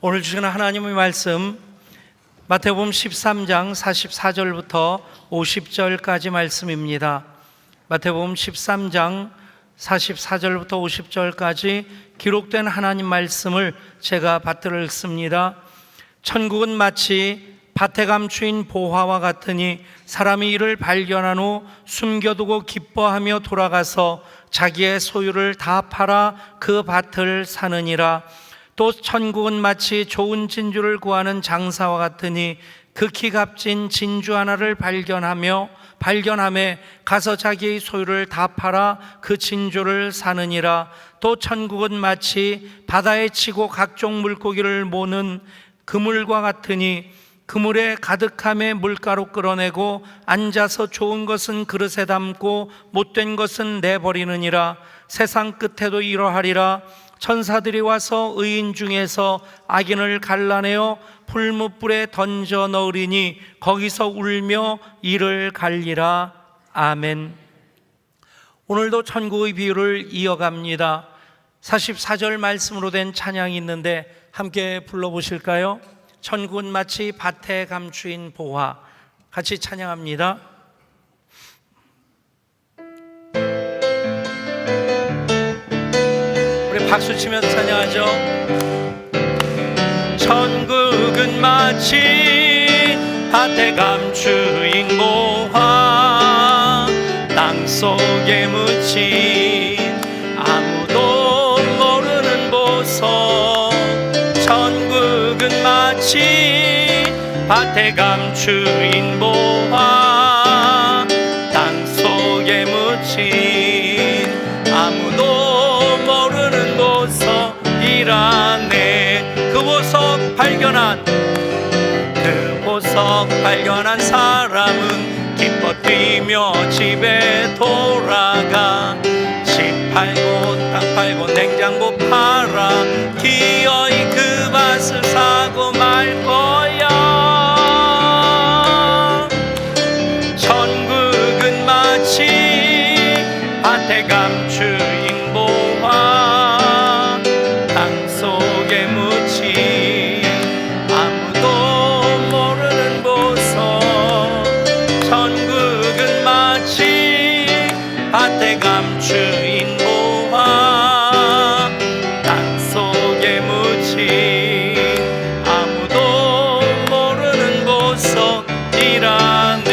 오늘 주시는 하나님의 말씀 마태복음 13장 44절부터 50절까지 말씀입니다. 마태복음 13장 44절부터 50절까지 기록된 하나님 말씀을 제가 받들어 읽습니다. 천국은 마치 밭에 감추인 보화와 같으니 사람이 이를 발견한 후 숨겨두고 기뻐하며 돌아가서 자기의 소유를 다 팔아 그 밭을 사느니라. 또 천국은 마치 좋은 진주를 구하는 장사와 같으니 극히 값진 진주 하나를 발견함에 가서 자기의 소유를 다 팔아 그 진주를 사느니라. 또 천국은 마치 바다에 치고 각종 물고기를 모는 그물과 같으니 그물에 가득함에 물가로 끌어내고 앉아서 좋은 것은 그릇에 담고 못된 것은 내버리느니라. 세상 끝에도 이러하리라. 천사들이 와서 의인 중에서 악인을 갈라내어 풀무불에 던져 넣으리니 거기서 울며 이를 갈리라. 아멘. 오늘도 천국의 비유를 이어갑니다. 44절 말씀으로 된 찬양이 있는데 함께 불러보실까요? 천국은 마치 밭에 감추인 보화. 같이 찬양합니다. 박수 치면서 찬양하죠. 천국은 마치 밭에 감추인 보화, 땅속에 묻힌 아무도 모르는 보석. 천국은 마치 밭에 감추인 보화, 땅속에 묻힌 아무도 모르는 보석이라네. 그 보석 발견한 사람은 기뻐 뛰며 집에 돌아가 집 팔고 땅 팔고 냉장고 팔아 기어이 그 밭을 사고 말 거야. 천국은 마치 밭에 감추인 보화, 땅속에 묻힌 아무도 모르는 보석. 천국은 마치 밭에 감추인 보화, 땅속에 묻힌 아무도 모르는 보석이라네.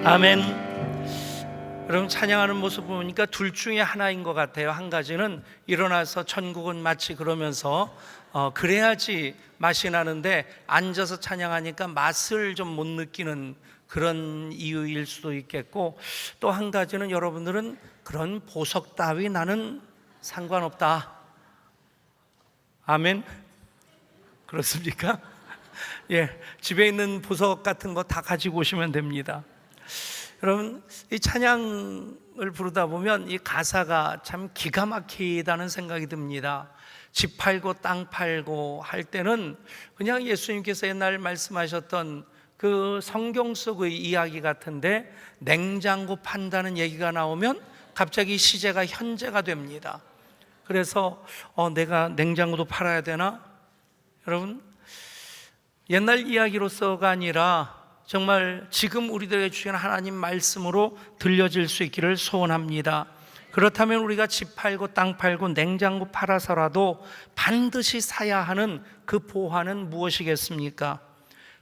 아멘. 여러분, 찬양하는 모습 보니까 둘 중에 하나인 것 같아요. 한 가지는 일어나서 천국은 마치 그러면서 그래야지 맛이 나는데 앉아서 찬양하니까 맛을 좀 못 느끼는 그런 이유일 수도 있겠고, 또 한 가지는 여러분들은 그런 보석 따위 나는 상관없다. 아멘. 그렇습니까? 예, 집에 있는 보석 같은 거 다 가지고 오시면 됩니다. 여러분, 이 찬양을 부르다 보면 이 가사가 참 기가 막히다는 생각이 듭니다. 집 팔고 땅 팔고 할 때는 그냥 예수님께서 옛날 말씀하셨던 그 성경 속의 이야기 같은데, 냉장고 판다는 얘기가 나오면 갑자기 시제가 현재가 됩니다. 그래서 내가 냉장고도 팔아야 되나? 여러분, 옛날 이야기로서가 아니라 정말 지금 우리들에게 주신 하나님 말씀으로 들려질 수 있기를 소원합니다. 그렇다면 우리가 집 팔고 땅 팔고 냉장고 팔아서라도 반드시 사야 하는 그 보화는 무엇이겠습니까?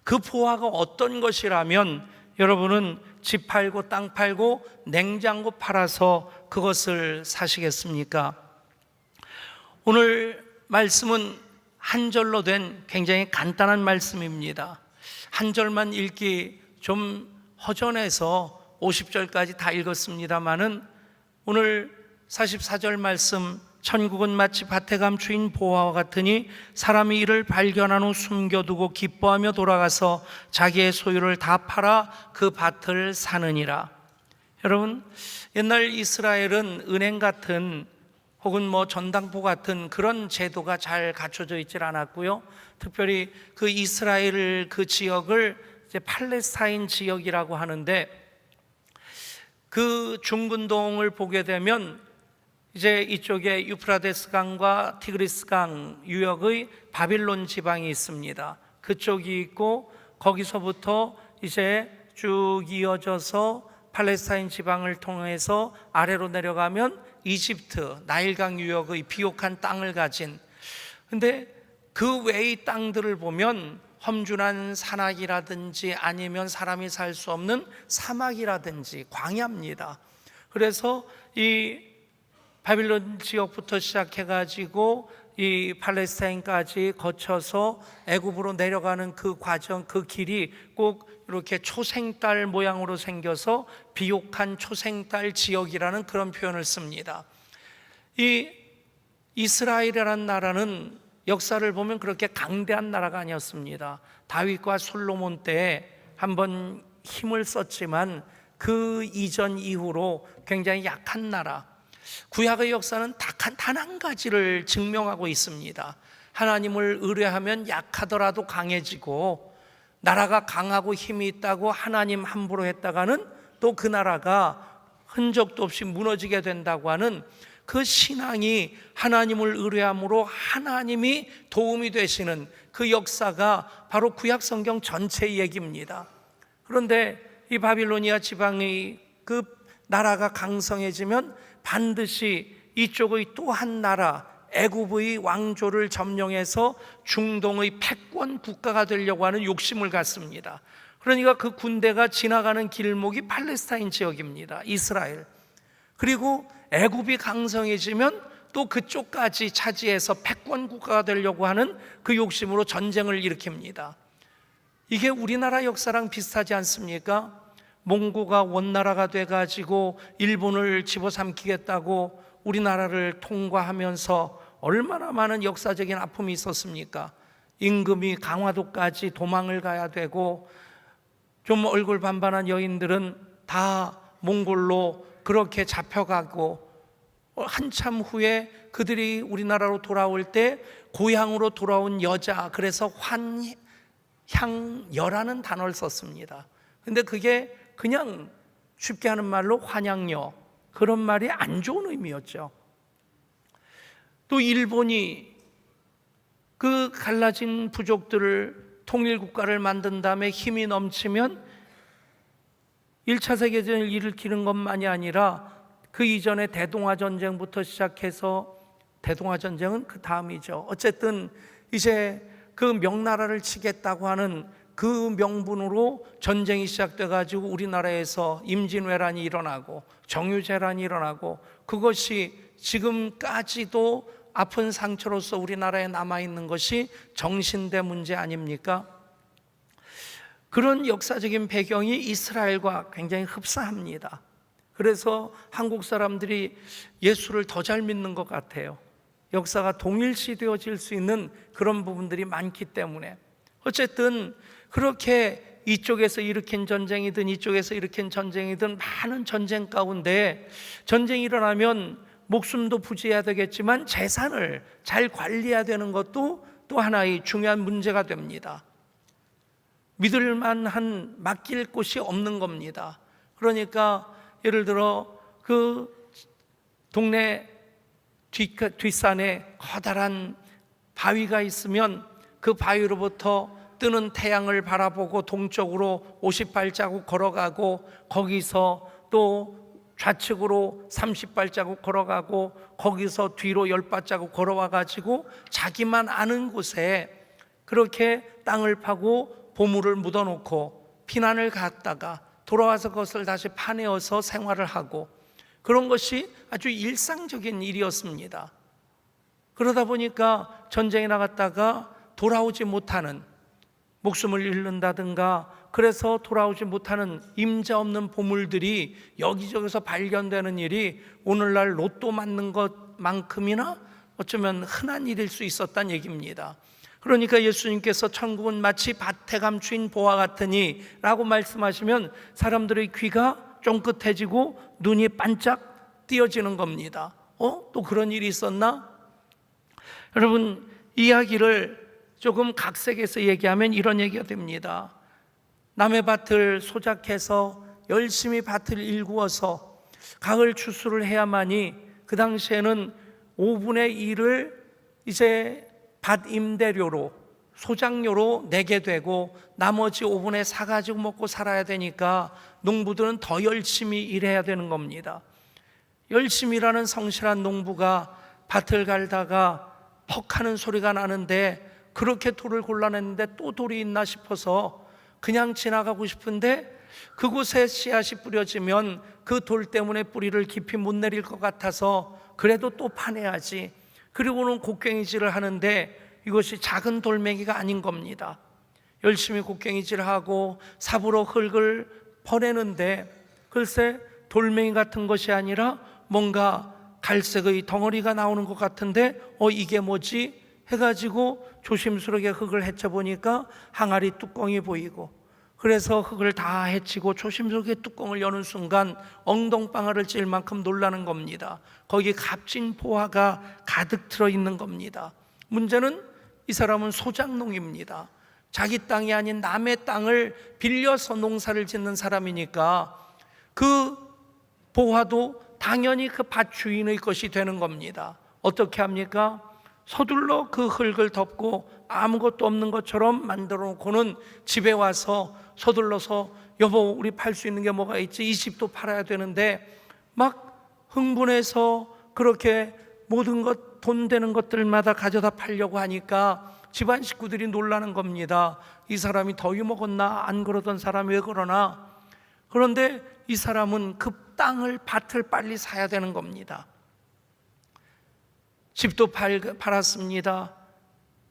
그 보화가 어떤 것이라면 여러분은 집 팔고 땅 팔고 냉장고 팔아서 그것을 사시겠습니까? 오늘 말씀은 한 절로 된 굉장히 간단한 말씀입니다. 한 절만 읽기 좀 허전해서 50절까지 다 읽었습니다마는 오늘 44절 말씀, 천국은 마치 밭에 감추인 보화와 같으니 사람이 이를 발견한 후 숨겨두고 기뻐하며 돌아가서 자기의 소유를 다 팔아 그 밭을 사느니라. 여러분, 옛날 이스라엘은 은행 같은 혹은 전당포 같은 그런 제도가 잘 갖춰져 있질 않았고요. 특별히 그 이스라엘 그 지역을 이제 팔레스타인 지역이라고 하는데, 그 중근동을 보게 되면 이제 이쪽에 유프라데스 강과 티그리스 강 유역의 바빌론 지방이 있습니다. 그쪽이 있고 거기서부터 이제 쭉 이어져서 팔레스타인 지방을 통해서 아래로 내려가면 이집트 나일강 유역의 비옥한 땅을 가진, 근데 그 외의 땅들을 보면 험준한 산악이라든지 아니면 사람이 살 수 없는 사막이라든지 광야입니다. 그래서 이 바빌론 지역부터 시작해가지고 이 팔레스타인까지 거쳐서 애굽으로 내려가는 그 과정, 그 길이 꼭 이렇게 초생달 모양으로 생겨서 비옥한 초생달 지역이라는 그런 표현을 씁니다. 이 이스라엘이라는 나라는 역사를 보면 그렇게 강대한 나라가 아니었습니다. 다윗과 솔로몬 때에 한번 힘을 썼지만 그 이전 이후로 굉장히 약한 나라. 구약의 역사는 단 한 가지를 증명하고 있습니다. 하나님을 의뢰하면 약하더라도 강해지고, 나라가 강하고 힘이 있다고 하나님 함부로 했다가는 또 그 나라가 흔적도 없이 무너지게 된다고 하는 그 신앙이 하나님을 의뢰함으로 하나님이 도움이 되시는 그 역사가 바로 구약 성경 전체의 얘기입니다. 그런데 이 바빌로니아 지방의 그 나라가 강성해지면 반드시 이쪽의 또 한 나라 애굽의 왕조를 점령해서 중동의 패권 국가가 되려고 하는 욕심을 갖습니다. 그러니까 그 군대가 지나가는 길목이 팔레스타인 지역입니다. 이스라엘. 그리고 애굽이 강성해지면 또 그쪽까지 차지해서 패권 국가가 되려고 하는 그 욕심으로 전쟁을 일으킵니다. 이게 우리나라 역사랑 비슷하지 않습니까? 몽고가 원나라가 돼가지고 일본을 집어삼키겠다고 우리나라를 통과하면서 얼마나 많은 역사적인 아픔이 있었습니까? 임금이 강화도까지 도망을 가야 되고, 좀 얼굴 반반한 여인들은 다 몽골로 그렇게 잡혀가고, 한참 후에 그들이 우리나라로 돌아올 때 고향으로 돌아온 여자, 그래서 환향여라는 단어를 썼습니다. 근데 그게 그냥 쉽게 하는 말로 환양여, 그런 말이 안 좋은 의미였죠. 또 일본이 그 갈라진 부족들을 통일국가를 만든 다음에 힘이 넘치면 1차 세계대전을 일으키는 것만이 아니라 그 이전에 대동아전쟁부터 시작해서, 대동아전쟁은 그 다음이죠. 어쨌든 이제 그 명나라를 치겠다고 하는 그 명분으로 전쟁이 시작돼가지고 우리나라에서 임진왜란이 일어나고 정유재란이 일어나고, 그것이 지금까지도 아픈 상처로서 우리나라에 남아있는 것이 정신대 문제 아닙니까? 그런 역사적인 배경이 이스라엘과 굉장히 흡사합니다. 그래서 한국 사람들이 예수를 더 잘 믿는 것 같아요. 역사가 동일시되어질 수 있는 그런 부분들이 많기 때문에. 어쨌든 그렇게 이쪽에서 일으킨 전쟁이든 이쪽에서 일으킨 전쟁이든 많은 전쟁 가운데, 전쟁이 일어나면 목숨도 부지해야 되겠지만 재산을 잘 관리해야 되는 것도 또 하나의 중요한 문제가 됩니다. 믿을 만한 맡길 곳이 없는 겁니다. 그러니까 예를 들어 그 동네 뒷산에 커다란 바위가 있으면 그 바위로부터 뜨는 태양을 바라보고 동쪽으로 50발자국 걸어가고, 거기서 또 좌측으로 30발자국 걸어가고, 거기서 뒤로 10발자국 걸어와 가지고 자기만 아는 곳에 그렇게 땅을 파고 보물을 묻어놓고 피난을 갔다가 돌아와서 그것을 다시 파내어서 생활을 하고, 그런 것이 아주 일상적인 일이었습니다. 그러다 보니까 전쟁에 나갔다가 돌아오지 못하는, 목숨을 잃는다든가 그래서 돌아오지 못하는 임자 없는 보물들이 여기저기서 발견되는 일이 오늘날 로또 맞는 것만큼이나 어쩌면 흔한 일일 수 있었다는 얘기입니다. 그러니까 예수님께서 천국은 마치 밭에 감추인 보화 같으니 라고 말씀하시면 사람들의 귀가 쫑긋해지고 눈이 반짝 띄어지는 겁니다. 또 그런 일이 있었나? 여러분, 이야기를 조금 각색해서 얘기하면 이런 얘기가 됩니다. 남의 밭을 소작해서 열심히 밭을 일구어서 가을 추수를 해야만이 그 당시에는 5분의 1을 이제 밭 임대료로, 소작료로 내게 되고 나머지 5분의 4 가지고 먹고 살아야 되니까 농부들은 더 열심히 일해야 되는 겁니다. 열심히 일하는 성실한 농부가 밭을 갈다가 퍽 하는 소리가 나는데, 그렇게 돌을 골라냈는데 또 돌이 있나 싶어서 그냥 지나가고 싶은데, 그곳에 씨앗이 뿌려지면 그 돌 때문에 뿌리를 깊이 못 내릴 것 같아서 그래도 또 파내야지. 그리고는 곡괭이질을 하는데 이것이 작은 돌멩이가 아닌 겁니다. 열심히 곡괭이질하고 삽으로 흙을 퍼내는데 글쎄 돌멩이 같은 것이 아니라 뭔가 갈색의 덩어리가 나오는 것 같은데 이게 뭐지? 해가지고 조심스럽게 흙을 헤쳐보니까 항아리 뚜껑이 보이고, 그래서 흙을 다 헤치고 조심스럽게 뚜껑을 여는 순간 엉덩방아를 찔 만큼 놀라는 겁니다. 거기 값진 보화가 가득 들어있는 겁니다. 문제는 이 사람은 소작농입니다. 자기 땅이 아닌 남의 땅을 빌려서 농사를 짓는 사람이니까 그 보화도 당연히 그 밭 주인의 것이 되는 겁니다. 어떻게 합니까? 서둘러 그 흙을 덮고 아무것도 없는 것처럼 만들어 놓고는 집에 와서 서둘러서 여보 우리 팔 수 있는 게 뭐가 있지? 이 집도 팔아야 되는데 막 흥분해서 그렇게 모든 것, 돈 되는 것들마다 가져다 팔려고 하니까 집안 식구들이 놀라는 겁니다. 이 사람이 더위 먹었나? 안 그러던 사람이 왜 그러나? 그런데 이 사람은 그 땅을, 밭을 빨리 사야 되는 겁니다. 집도 팔았습니다.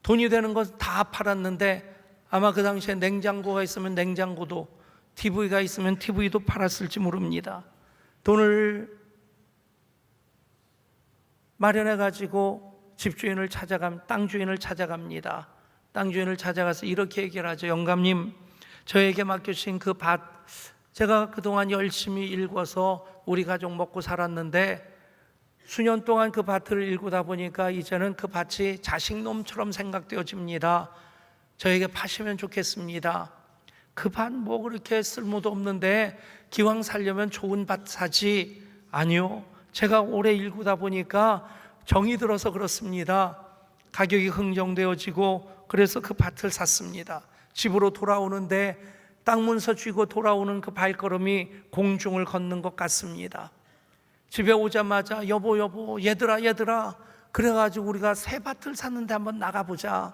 돈이 되는 건 다 팔았는데 아마 그 당시에 냉장고가 있으면 냉장고도, TV가 있으면 TV도 팔았을지 모릅니다. 돈을 마련해 가지고 집주인을 땅 주인을 찾아갑니다. 땅 주인을 찾아가서 이렇게 얘기를 하죠. 영감님, 저에게 맡겨주신 그 밭, 제가 그동안 열심히 일궈서 우리 가족 먹고 살았는데 수년 동안 그 밭을 일구다 보니까 이제는 그 밭이 자식놈처럼 생각되어집니다. 저에게 파시면 좋겠습니다. 그 밭 뭐 그렇게 쓸모도 없는데 기왕 살려면 좋은 밭 사지. 아니요, 제가 오래 일구다 보니까 정이 들어서 그렇습니다. 가격이 흥정되어지고 그래서 그 밭을 샀습니다. 집으로 돌아오는데 땅 문서 쥐고 돌아오는 그 발걸음이 공중을 걷는 것 같습니다. 집에 오자마자 여보 얘들아 그래가지고 우리가 새 밭을 샀는데 한번 나가보자.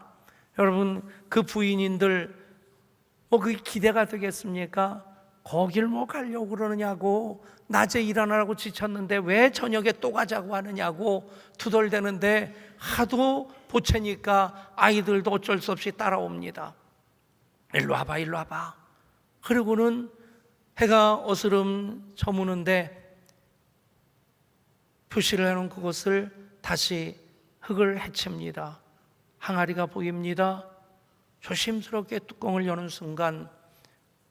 여러분 그 부인인들 그게 기대가 되겠습니까? 거길 뭐 가려고 그러느냐고, 낮에 일하느라고 지쳤는데 왜 저녁에 또 가자고 하느냐고 투덜대는데 하도 보채니까 아이들도 어쩔 수 없이 따라옵니다. 일로 와봐. 그리고는 해가 어스름 저무는데 표시를 해놓은 그곳을 다시 흙을 헤칩니다. 항아리가 보입니다. 조심스럽게 뚜껑을 여는 순간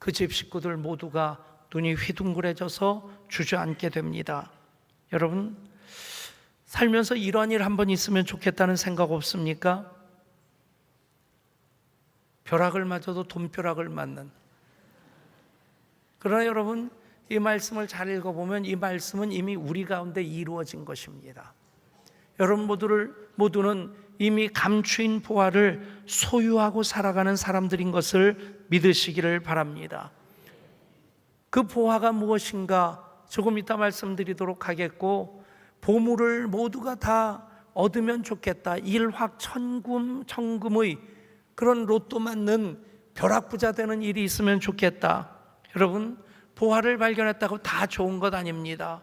그 집 식구들 모두가 눈이 휘둥그레져서 주저앉게 됩니다. 여러분, 살면서 이러한 일 한번 있으면 좋겠다는 생각 없습니까? 벼락을 맞아도 돈벼락을 맞는. 그러나 여러분, 이 말씀을 잘 읽어보면 이 말씀은 이미 우리 가운데 이루어진 것입니다. 여러분 모두는 이미 감추인 보화를 소유하고 살아가는 사람들인 것을 믿으시기를 바랍니다. 그 보화가 무엇인가 조금 이따 말씀드리도록 하겠고, 보물을 모두가 다 얻으면 좋겠다. 일확천금의 그런 로또 맞는 벼락부자 되는 일이 있으면 좋겠다. 여러분, 보화를 발견했다고 다 좋은 것 아닙니다.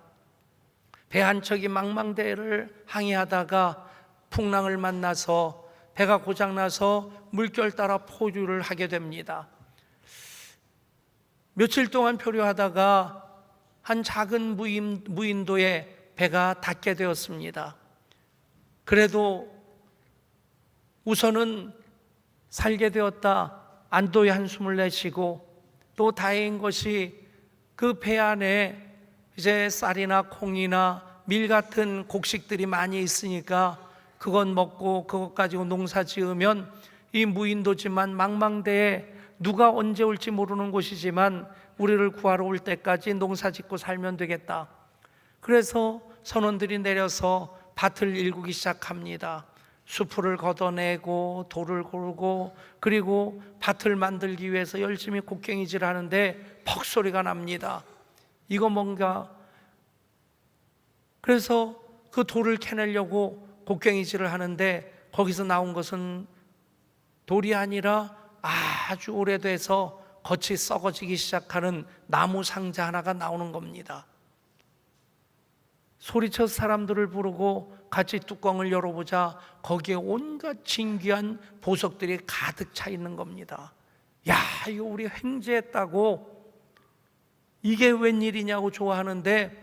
배 한 척이 망망대해를 항해하다가 풍랑을 만나서 배가 고장나서 물결 따라 포류를 하게 됩니다. 며칠 동안 표류하다가 한 작은 무인도에 배가 닿게 되었습니다. 그래도 우선은 살게 되었다 안도의 한숨을 내쉬고, 또 다행인 것이 그 배 안에 이제 쌀이나 콩이나 밀 같은 곡식들이 많이 있으니까 그건 먹고 그것 가지고 농사 지으면, 이 무인도지만 망망대해 누가 언제 올지 모르는 곳이지만 우리를 구하러 올 때까지 농사 짓고 살면 되겠다. 그래서 선원들이 내려서 밭을 일구기 시작합니다. 수풀을 걷어내고 돌을 고르고 그리고 밭을 만들기 위해서 열심히 곡괭이질 하는데 퍽 소리가 납니다. 이거 뭔가, 그래서 그 돌을 캐내려고 곡괭이질을 하는데 거기서 나온 것은 돌이 아니라 아주 오래돼서 겉이 썩어지기 시작하는 나무 상자 하나가 나오는 겁니다. 소리쳐 사람들을 부르고 같이 뚜껑을 열어보자 거기에 온갖 진귀한 보석들이 가득 차 있는 겁니다. 야, 이거 우리 횡재했다고, 이게 웬일이냐고 좋아하는데,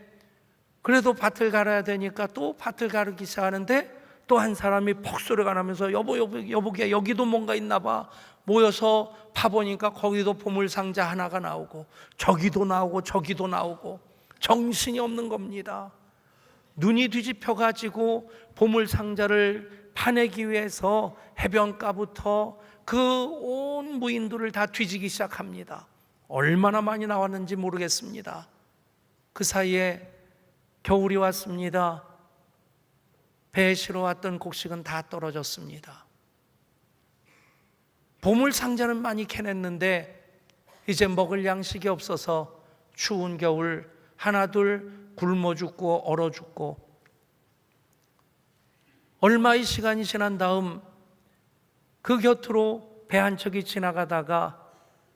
그래도 밭을 갈아야 되니까 또 밭을 가르기 시작하는데 또 한 사람이 퍽 소리가 나면서 여보게 여기도 뭔가 있나 봐. 모여서 파보니까 거기도 보물상자 하나가 나오고 저기도 나오고 저기도 나오고 정신이 없는 겁니다. 눈이 뒤집혀가지고 보물상자를 파내기 위해서 해변가부터 그 온 무인도를 다 뒤지기 시작합니다. 얼마나 많이 나왔는지 모르겠습니다. 그 사이에 겨울이 왔습니다. 배에 실어왔던 곡식은 다 떨어졌습니다. 보물상자는 많이 캐냈는데 이제 먹을 양식이 없어서 추운 겨울 하나둘 굶어 죽고 얼어 죽고, 얼마의 시간이 지난 다음 그 곁으로 배 한 척이 지나가다가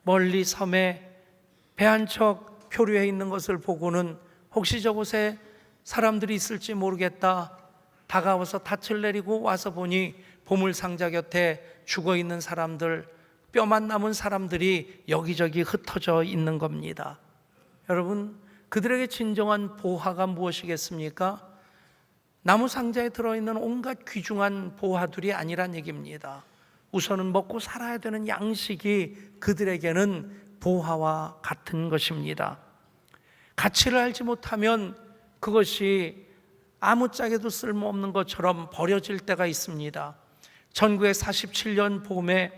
멀리 섬에 배 한 척 표류해 있는 것을 보고는 혹시 저곳에 사람들이 있을지 모르겠다 다가와서 닻을 내리고 와서 보니 보물상자 곁에 죽어있는 사람들, 뼈만 남은 사람들이 여기저기 흩어져 있는 겁니다. 여러분, 그들에게 진정한 보화가 무엇이겠습니까? 나무 상자에 들어있는 온갖 귀중한 보화들이 아니란 얘기입니다. 우선은 먹고 살아야 되는 양식이 그들에게는 보화와 같은 것입니다. 가치를 알지 못하면 그것이 아무짝에도 쓸모없는 것처럼 버려질 때가 있습니다. 1947년 봄에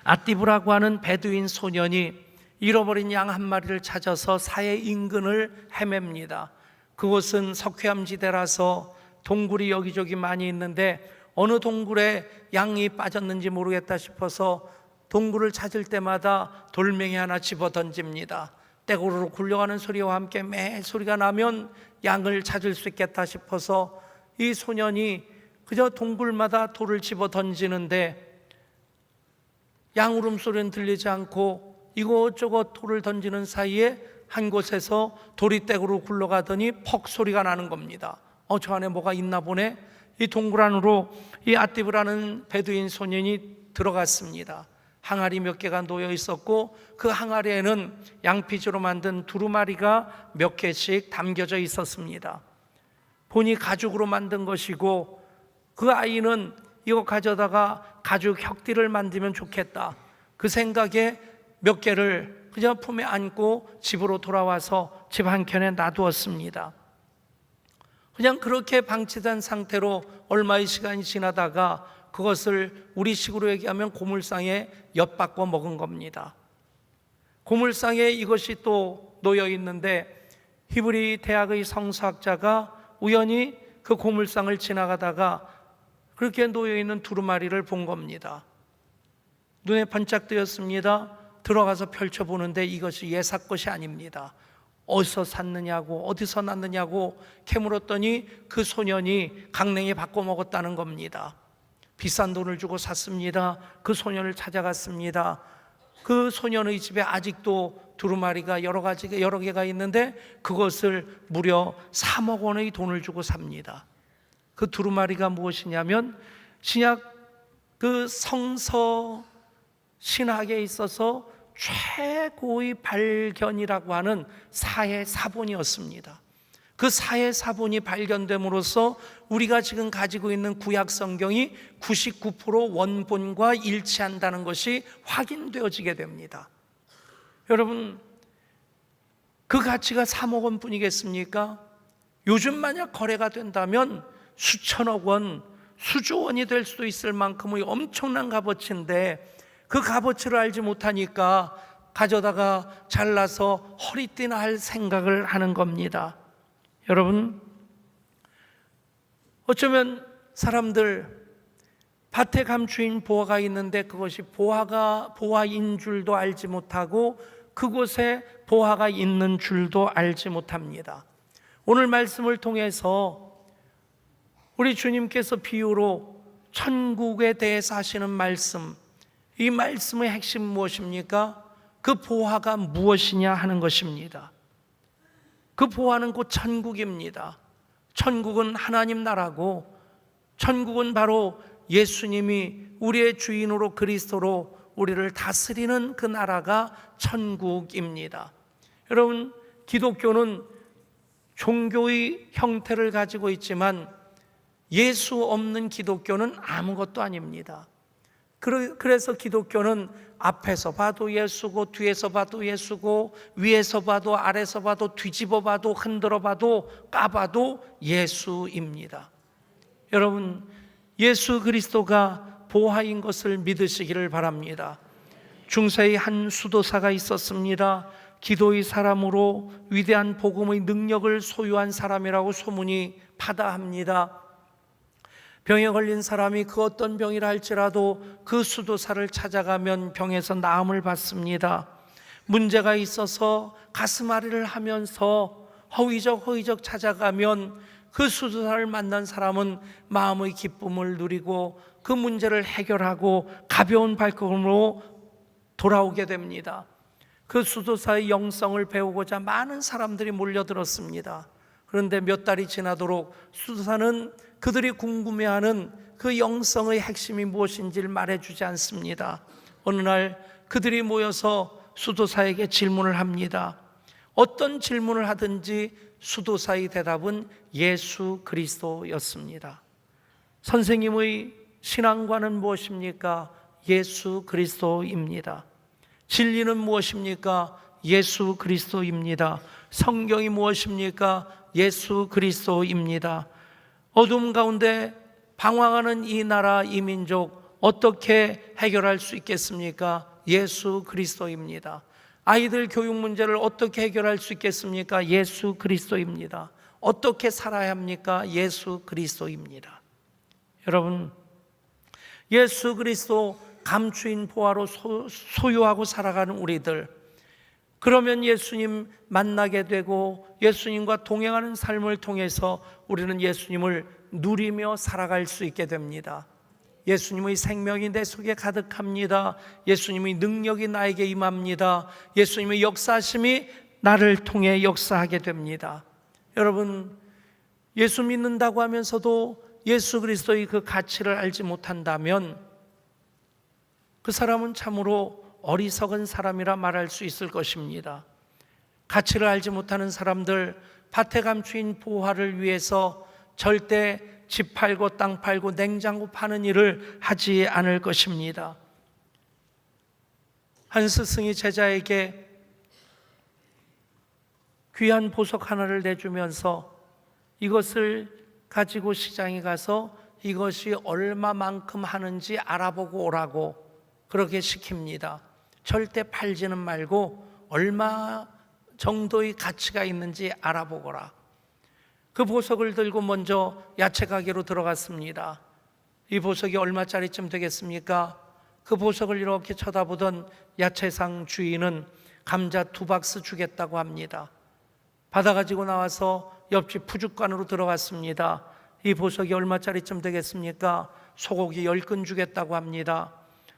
아띠브라고 하는 베두인 소년이 잃어버린 양 한 마리를 찾아서 사해 인근을 헤맵니다. 그곳은 석회암지대라서 동굴이 여기저기 많이 있는데 어느 동굴에 양이 빠졌는지 모르겠다 싶어서 동굴을 찾을 때마다 돌멩이 하나 집어 던집니다. 떼구르르 굴려가는 소리와 함께 매 소리가 나면 양을 찾을 수 있겠다 싶어서 이 소년이 그저 동굴마다 돌을 집어 던지는데 양 울음소리는 들리지 않고 이곳저곳 돌을 던지는 사이에 한 곳에서 돌이 떼구르 굴러가더니 퍽 소리가 나는 겁니다. 저 안에 뭐가 있나 보네. 이 동굴 안으로 이 아띠브라는 베두인 소년이 들어갔습니다. 항아리 몇 개가 놓여 있었고 그 항아리에는 양피지로 만든 두루마리가 몇 개씩 담겨져 있었습니다. 보니 가죽으로 만든 것이고 그 아이는 이거 가져다가 가죽 혁띠를 만들면 좋겠다, 그 생각에 몇 개를 그냥 품에 안고 집으로 돌아와서 집 한켠에 놔두었습니다. 그냥 그렇게 방치된 상태로 얼마의 시간이 지나다가 그것을 우리식으로 얘기하면 고물상에 엿바꿔 먹은 겁니다. 고물상에 이것이 또 놓여 있는데 히브리 대학의 성서학자가 우연히 그 고물상을 지나가다가 그렇게 놓여 있는 두루마리를 본 겁니다. 눈에 번쩍 뜨였습니다. 들어가서 펼쳐보는데 이것이 예사 것이 아닙니다. 어디서 샀느냐고 어디서 났느냐고 캐물었더니 그 소년이 강냉이 바꿔 먹었다는 겁니다. 비싼 돈을 주고 샀습니다. 그 소년을 찾아갔습니다. 그 소년의 집에 아직도 두루마리가 여러 개가 있는데 그것을 무려 3억 원의 돈을 주고 삽니다. 그 두루마리가 무엇이냐면 신약 그 성서 신학에 있어서 최고의 발견이라고 하는 사해 사본이었습니다. 그 사해 사본이 발견됨으로써 우리가 지금 가지고 있는 구약 성경이 99% 원본과 일치한다는 것이 확인되어지게 됩니다. 여러분, 그 가치가 3억 원 뿐이겠습니까? 요즘 만약 거래가 된다면 수천억 원, 수조 원이 될 수도 있을 만큼의 엄청난 값어치인데 그 값어치를 알지 못하니까 가져다가 잘라서 허리띠나 할 생각을 하는 겁니다. 여러분, 어쩌면 사람들 밭에 감추인 보화가 있는데 그것이 보화인 줄도 알지 못하고 그곳에 보화가 있는 줄도 알지 못합니다. 오늘 말씀을 통해서 우리 주님께서 비유로 천국에 대해서 하시는 말씀, 이 말씀의 핵심 무엇입니까? 그 보화가 무엇이냐 하는 것입니다. 그 보화는 곧 천국입니다. 천국은 하나님 나라고, 천국은 바로 예수님이 우리의 주인으로 그리스도로 우리를 다스리는 그 나라가 천국입니다. 여러분, 기독교는 종교의 형태를 가지고 있지만 예수 없는 기독교는 아무것도 아닙니다. 그래서 기독교는 앞에서 봐도 예수고, 뒤에서 봐도 예수고, 위에서 봐도 아래서 봐도 뒤집어 봐도 흔들어 봐도 까봐도 예수입니다. 여러분, 예수 그리스도가 보화인 것을 믿으시기를 바랍니다. 중세의 한 수도사가 있었습니다. 기도의 사람으로 위대한 복음의 능력을 소유한 사람이라고 소문이 파다합니다. 병에 걸린 사람이 그 어떤 병이라 할지라도 그 수도사를 찾아가면 병에서 나음을 받습니다. 문제가 있어서 가슴앓이를 하면서 허위적 찾아가면 그 수도사를 만난 사람은 마음의 기쁨을 누리고 그 문제를 해결하고 가벼운 발걸음으로 돌아오게 됩니다. 그 수도사의 영성을 배우고자 많은 사람들이 몰려들었습니다. 그런데 몇 달이 지나도록 수도사는 그들이 궁금해하는 그 영성의 핵심이 무엇인지를 말해주지 않습니다. 어느 날 그들이 모여서 수도사에게 질문을 합니다. 어떤 질문을 하든지 수도사의 대답은 예수 그리스도였습니다. 선생님의 신앙관은 무엇입니까? 예수 그리스도입니다. 진리는 무엇입니까? 예수 그리스도입니다. 성경이 무엇입니까? 예수 그리스도입니다. 어둠 가운데 방황하는 이 나라, 이 민족 어떻게 해결할 수 있겠습니까? 예수 그리스도입니다. 아이들 교육 문제를 어떻게 해결할 수 있겠습니까? 예수 그리스도입니다. 어떻게 살아야 합니까? 예수 그리스도입니다. 여러분, 예수 그리스도 감추인 보화로 소유하고 살아가는 우리들, 그러면 예수님 만나게 되고 예수님과 동행하는 삶을 통해서 우리는 예수님을 누리며 살아갈 수 있게 됩니다. 예수님의 생명이 내 속에 가득합니다. 예수님의 능력이 나에게 임합니다. 예수님의 역사하심이 나를 통해 역사하게 됩니다. 여러분, 예수 믿는다고 하면서도 예수 그리스도의 그 가치를 알지 못한다면 그 사람은 참으로 어리석은 사람이라 말할 수 있을 것입니다. 가치를 알지 못하는 사람들, 밭에 감추인 보화를 위해서 절대 집 팔고 땅 팔고 냉장고 파는 일을 하지 않을 것입니다. 한 스승이 제자에게 귀한 보석 하나를 내주면서 이것을 가지고 시장에 가서 이것이 얼마만큼 하는지 알아보고 오라고 그렇게 시킵니다. 절대 팔지는 말고 얼마 정도의 가치가 있는지 알아보거라. 그 보석을 들고 먼저 야채 가게로 들어갔습니다. 이 보석이 얼마짜리쯤 되겠습니까? 그 보석을 이렇게 쳐다보던 야채상 주인은 감자 2박스 주겠다고 합니다. 받아가지고 나와서 옆집 푸죽관으로 들어갔습니다. 이 보석이 얼마짜리쯤 되겠습니까? 소고기 10근 주겠다고 합니다.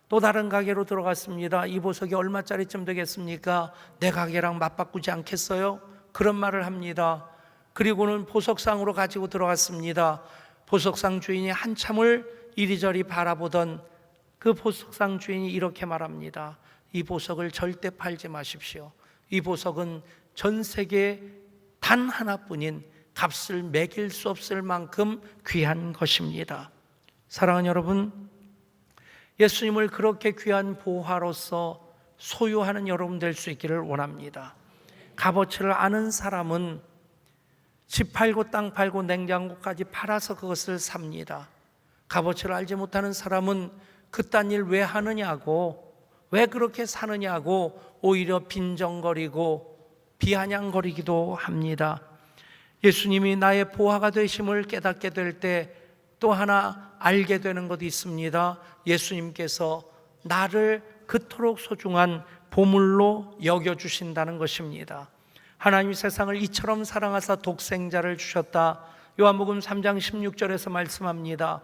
또 다른 가게로 들어갔습니다. 이 보석이 얼마짜리쯤 되겠습니까? 내 가게랑 맞바꾸지 않겠어요? 그런 말을 합니다. 그리고는 보석상으로 가지고 들어갔습니다. 보석상 주인이 한참을 이리저리 바라보던 그 보석상 주인이 이렇게 말합니다. 이 보석을 절대 팔지 마십시오. 이 보석은 전 세계에 단 하나뿐인 값을 매길 수 없을 만큼 귀한 것입니다. 사랑하는 여러분, 예수님을 그렇게 귀한 보화로서 소유하는 여러분 될 수 있기를 원합니다. 값어치를 아는 사람은 집 팔고 땅 팔고 냉장고까지 팔아서 그것을 삽니다. 값어치를 알지 못하는 사람은 그딴 일 왜 하느냐고, 왜 그렇게 사느냐고 오히려 빈정거리고 비아냥거리기도 합니다. 예수님이 나의 보화가 되심을 깨닫게 될 때 또 하나 알게 되는 것이 있습니다. 예수님께서 나를 그토록 소중한 보물로 여겨주신다는 것입니다. 하나님이 세상을 이처럼 사랑하사 독생자를 주셨다. 요한복음 3장 16절에서 말씀합니다.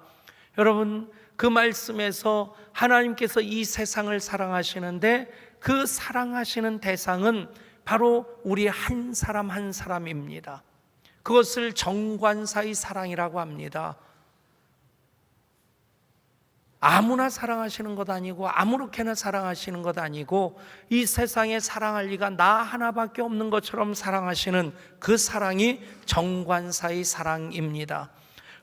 여러분, 그 말씀에서 하나님께서 이 세상을 사랑하시는데 그 사랑하시는 대상은 바로 우리 한 사람 한 사람입니다. 그것을 정관사의 사랑이라고 합니다. 아무나 사랑하시는 것 아니고 아무렇게나 사랑하시는 것 아니고 이 세상에 사랑할 리가 나 하나밖에 없는 것처럼 사랑하시는 그 사랑이 정관사의 사랑입니다.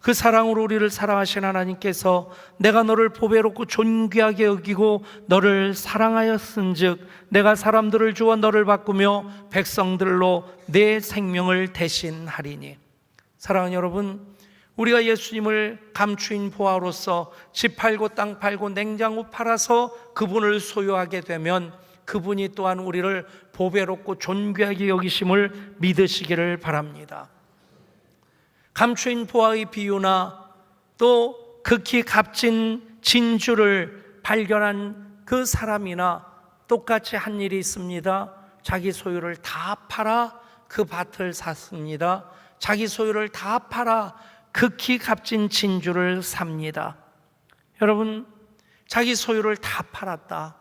그 사랑으로 우리를 사랑하신 하나님께서 내가 너를 보배롭고 존귀하게 여기고 너를 사랑하였은즉 내가 사람들을 주어 너를 바꾸며 백성들로 내 생명을 대신하리니. 사랑하는 여러분, 우리가 예수님을 감추인 보화로서 집 팔고 땅 팔고 냉장고 팔아서 그분을 소유하게 되면 그분이 또한 우리를 보배롭고 존귀하게 여기심을 믿으시기를 바랍니다. 감추인 보화의 비유나 또 극히 값진 진주를 발견한 그 사람이나 똑같이 한 일이 있습니다. 자기 소유를 다 팔아 그 밭을 샀습니다. 자기 소유를 다 팔아 극히 값진 진주를 삽니다. 여러분, 자기 소유를 다 팔았다.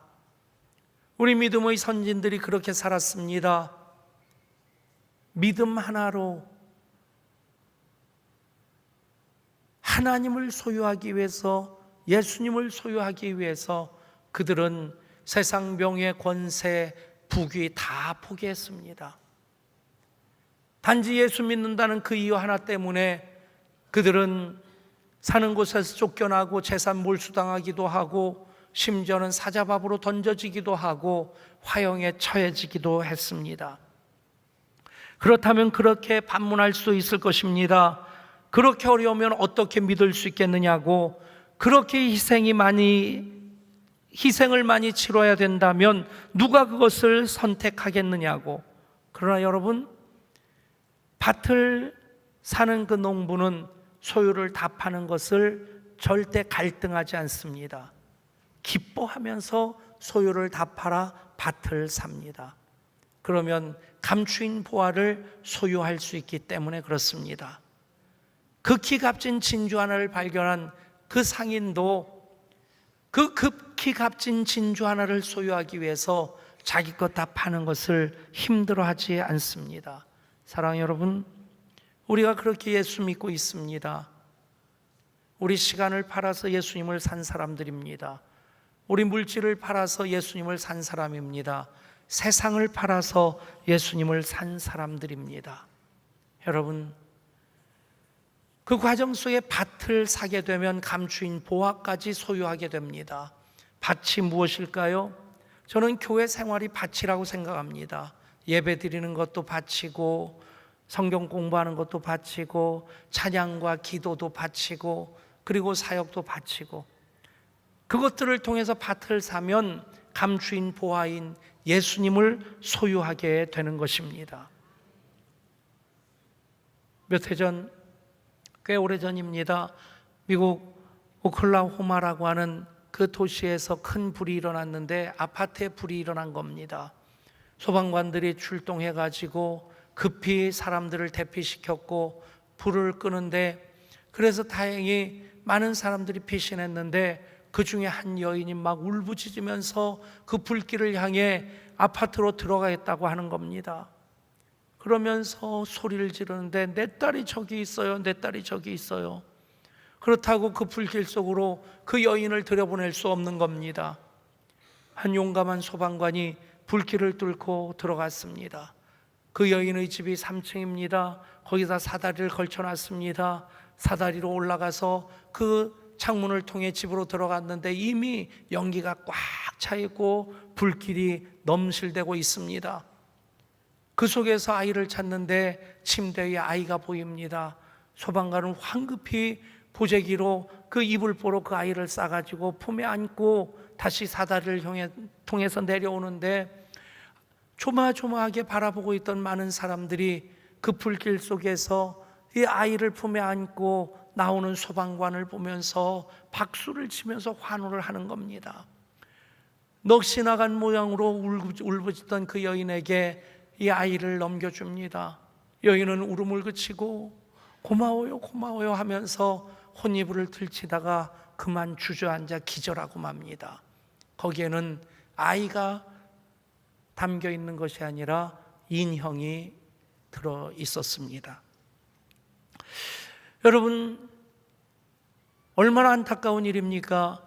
우리 믿음의 선진들이 그렇게 살았습니다. 믿음 하나로 하나님을 소유하기 위해서, 예수님을 소유하기 위해서 그들은 세상 명예, 권세, 부귀 다 포기했습니다. 단지 예수 믿는다는 그 이유 하나 때문에 그들은 사는 곳에서 쫓겨나고 재산 몰수당하기도 하고 심지어는 사자밥으로 던져지기도 하고 화형에 처해지기도 했습니다. 그렇다면 그렇게 반문할 수 있을 것입니다. 그렇게 어려우면 어떻게 믿을 수 있겠느냐고, 그렇게 희생을 많이 치러야 된다면 누가 그것을 선택하겠느냐고. 그러나 여러분, 밭을 사는 그 농부는 소유를 다 파는 것을 절대 갈등하지 않습니다. 기뻐하면서 소유를 다 팔아 밭을 삽니다. 그러면 감추인 보화를 소유할 수 있기 때문에 그렇습니다. 극히 값진 진주 하나를 발견한 그 상인도 그 극히 값진 진주 하나를 소유하기 위해서 자기 것 다 파는 것을 힘들어하지 않습니다. 사랑하는 여러분, 우리가 그렇게 예수 믿고 있습니다. 우리 시간을 팔아서 예수님을 산 사람들입니다. 우리 물질을 팔아서 예수님을 산 사람입니다. 세상을 팔아서 예수님을 산 사람들입니다. 여러분, 그 과정 속에 밭을 사게 되면 감추인 보화까지 소유하게 됩니다. 밭이 무엇일까요? 저는 교회 생활이 밭이라고 생각합니다. 예배 드리는 것도 밭이고, 성경 공부하는 것도 바치고, 찬양과 기도도 바치고, 그리고 사역도 바치고, 그것들을 통해서 밭을 사면 감추인 보화인 예수님을 소유하게 되는 것입니다. 몇 해 전, 꽤 오래전입니다. 미국 오클라호마라고 하는 그 도시에서 큰 불이 일어났는데 아파트에 불이 일어난 겁니다. 소방관들이 출동해가지고 급히 사람들을 대피시켰고 불을 끄는데, 그래서 다행히 많은 사람들이 피신했는데 그 중에 한 여인이 막 울부짖으면서 그 불길을 향해 아파트로 들어가겠다고 하는 겁니다. 그러면서 소리를 지르는데 내 딸이 저기 있어요, 내 딸이 저기 있어요. 그렇다고 그 불길 속으로 그 여인을 들여보낼 수 없는 겁니다. 한 용감한 소방관이 불길을 뚫고 들어갔습니다. 그 여인의 집이 3층입니다. 거기다 사다리를 걸쳐놨습니다. 사다리로 올라가서 그 창문을 통해 집으로 들어갔는데 이미 연기가 꽉 차 있고 불길이 넘실대고 있습니다. 그 속에서 아이를 찾는데 침대 위에 아이가 보입니다. 소방관은 황급히 보재기로 그 이불보로 그 아이를 싸가지고 품에 안고 다시 사다리를 통해서 내려오는데 조마조마하게 바라보고 있던 많은 사람들이 그 불길 속에서 이 아이를 품에 안고 나오는 소방관을 보면서 박수를 치면서 환호를 하는 겁니다. 넋이 나간 모양으로 울부짖던 그 여인에게 이 아이를 넘겨줍니다. 여인은 울음을 그치고 고마워요 고마워요 하면서 혼이불을 들치다가 그만 주저앉아 기절하고 맙니다. 거기에는 아이가 담겨 있는 것이 아니라 인형이 들어 있었습니다. 여러분, 얼마나 안타까운 일입니까?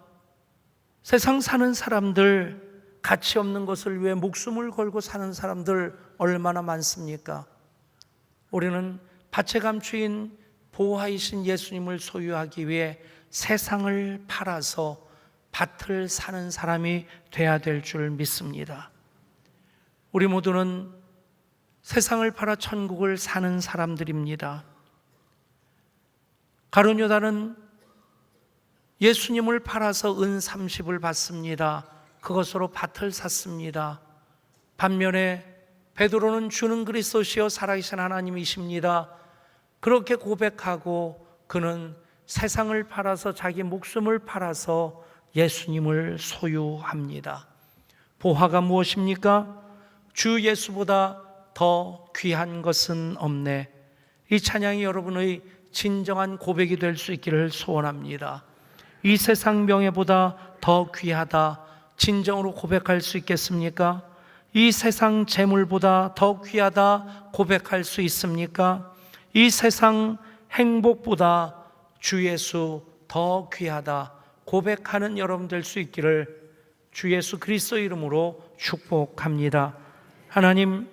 세상 사는 사람들, 가치 없는 것을 위해 목숨을 걸고 사는 사람들 얼마나 많습니까? 우리는 밭에 감추인 보화이신 예수님을 소유하기 위해 세상을 팔아서 밭을 사는 사람이 돼야 될 줄 믿습니다. 우리 모두는 세상을 팔아 천국을 사는 사람들입니다. 가룟 유다는 예수님을 팔아서 은 30을 받습니다. 그것으로 밭을 샀습니다. 반면에 베드로는 주는 그리스도시요 살아계신 하나님이십니다. 그렇게 고백하고 그는 세상을 팔아서 자기 목숨을 팔아서 예수님을 소유합니다. 보화가 무엇입니까? 주 예수보다 더 귀한 것은 없네. 이 찬양이 여러분의 진정한 고백이 될 수 있기를 소원합니다. 이 세상 명예보다 더 귀하다, 진정으로 고백할 수 있겠습니까? 이 세상 재물보다 더 귀하다 고백할 수 있습니까? 이 세상 행복보다 주 예수 더 귀하다 고백하는 여러분 될 수 있기를 주 예수 그리스도 이름으로 축복합니다. 하나님,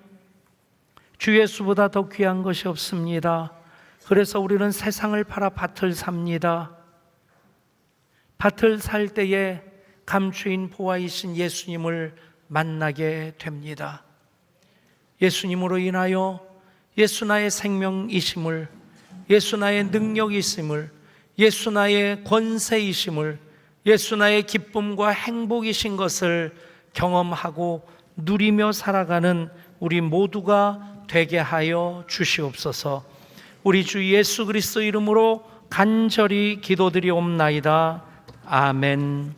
주 예수보다 더 귀한 것이 없습니다. 그래서 우리는 세상을 팔아 밭을 삽니다. 밭을 살 때에 감추인 보화이신 예수님을 만나게 됩니다. 예수님으로 인하여 예수 나의 생명이심을, 예수 나의 능력이심을, 예수 나의 권세이심을, 예수 나의 기쁨과 행복이신 것을 경험하고 누리며 살아가는 우리 모두가 되게 하여 주시옵소서. 우리 주 예수 그리스도 이름으로 간절히 기도드리옵나이다. 아멘.